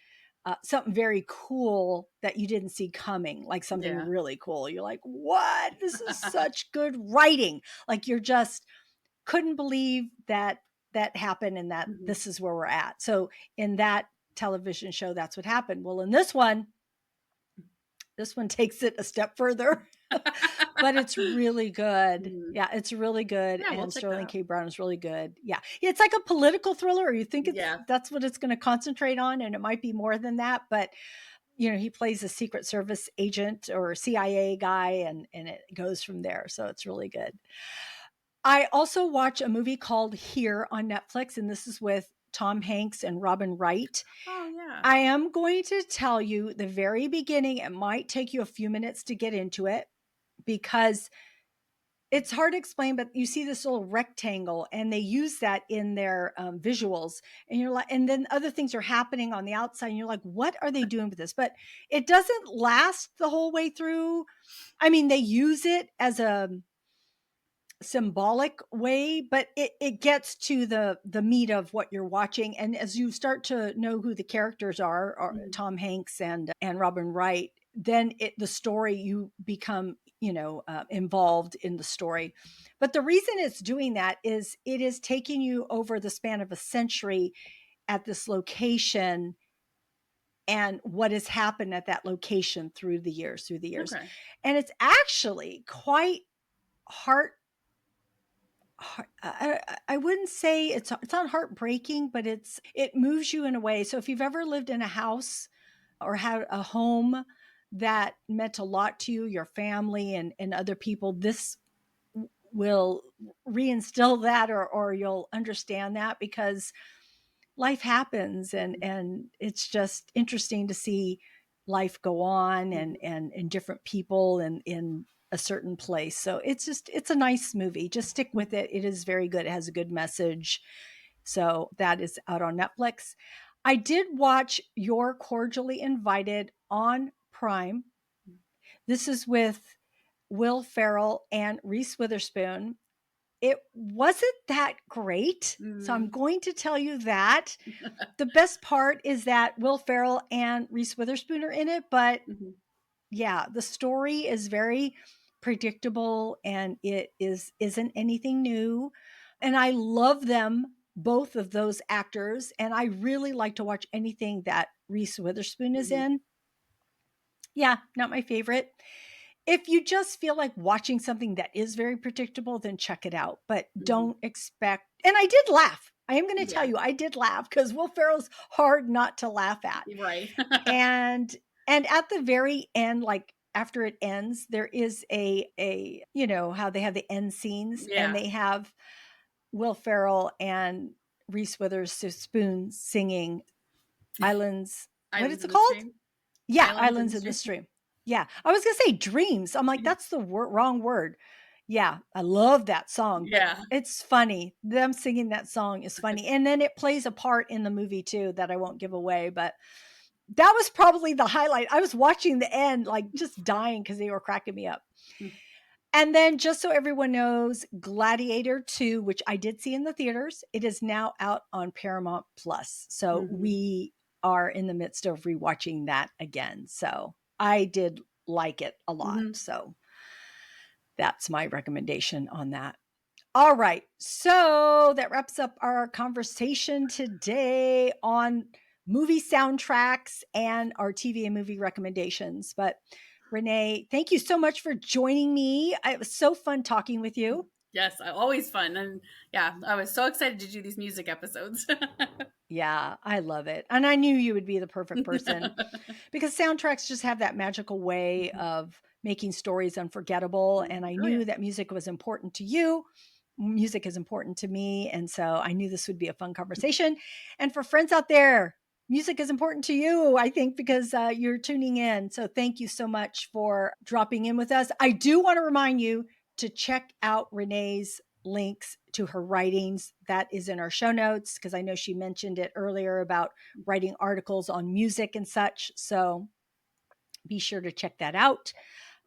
something very cool that you didn't see coming, like something Yeah. really cool. You're like, what? This is such good writing. Like you're just couldn't believe that that happened and that Mhm. this is where we're at. So in that television show, that's what happened. Well, in this one takes it a step further, but it's really good. Mhm. Yeah, it's really good. Yeah, we'll And check that Sterling out. K. Brown is really good. Yeah. It's like a political thriller, or you think Yeah. that's what it's going to concentrate on. And it might be more than that, but he plays a Secret Service agent or CIA guy, and it goes from there. So it's really good. I also watch a movie called Here on Netflix, and this is with Tom Hanks and Robin Wright. Oh, yeah. I am going to tell you the very beginning. It might take you a few minutes to get into it because it's hard to explain, but you see this little rectangle and they use that in their visuals. And you're like, and then other things are happening on the outside. And you're like, what are they doing with this? But it doesn't last the whole way through. I mean, they use it as a symbolic way, but it gets to the meat of what you're watching. And as you start to know who the characters are Mhm. Tom Hanks and Robin Wright, then the story, you become involved in the story. But the reason it's doing that is it is taking you over the span of a century at this location and what has happened at that location through the years. Okay. And it's actually quite heart I wouldn't say it's not heartbreaking, but it moves you in a way. So if you've ever lived in a house or had a home that meant a lot to you, your family and other people, this will reinstill that, or you'll understand that because life happens, and Mhm. and it's just interesting to see life go on, and Mhm. and different people and in a certain place. So it's a nice movie. Just stick with it. It is very good. It has a good message. So that is out on Netflix. I did watch You're Cordially Invited on Prime. This is with Will Ferrell and Reese Witherspoon. It wasn't that great. So I'm going to tell you that. The best part is that Will Ferrell and Reese Witherspoon are in it, but yeah, the story is very predictable and it isn't anything new. And I love them, both of those actors, and I really like to watch anything that Reese Witherspoon is in. Yeah, not my favorite. If you just feel like watching something that is very predictable, then check it out, but don't expect. And I did laugh. I am going to tell you, I did laugh because Will Ferrell's hard not to laugh at. Right. and at the very end, like after it ends, there is a you know how they have the end scenes, and they have Will Ferrell and Reese Witherspoon singing Islands. What is Islands it in the called? Stream. Yeah, Islands in the Stream. Yeah, I was gonna say Dreams. I'm like, that's the wrong word. Yeah, I love that song, but it's funny. Them singing that song is funny. And then it plays a part in the movie too that I won't give away, but that was probably the highlight. I was watching the end, like just dying because they were cracking me up. And then just so everyone knows, Gladiator 2, which I did see in the theaters, it is now out on Paramount Plus. So we are in the midst of rewatching that again. So I did like it a lot. So that's my recommendation on that. All right. So that wraps up our conversation today on movie soundtracks and our TV and movie recommendations. But Renee, thank you so much for joining me. It was so fun talking with you. Yes, always fun. And yeah, I was so excited to do these music episodes. Yeah, I love it. And I knew you would be the perfect person because soundtracks just have that magical way of making stories unforgettable. And I knew that music was important to you. Music is important to me. And so I knew this would be a fun conversation. And for friends out there, music is important to you, I think, because you're tuning in. So thank you so much for dropping in with us. I do want to remind you to check out Renee's links to her writings. That is in our show notes because I know she mentioned it earlier about writing articles on music and such. So be sure to check that out.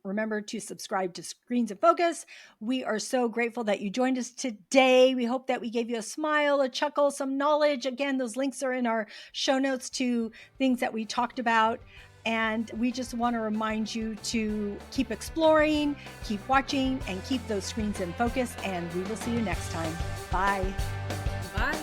Remember to subscribe to Screens in Focus. We are so grateful that you joined us today. We hope that we gave you a smile, a chuckle, some knowledge. Again, those links are in our show notes to things that we talked about. And we just want to remind you to keep exploring, keep watching, and keep those screens in focus. And we will see you next time. Bye. Bye.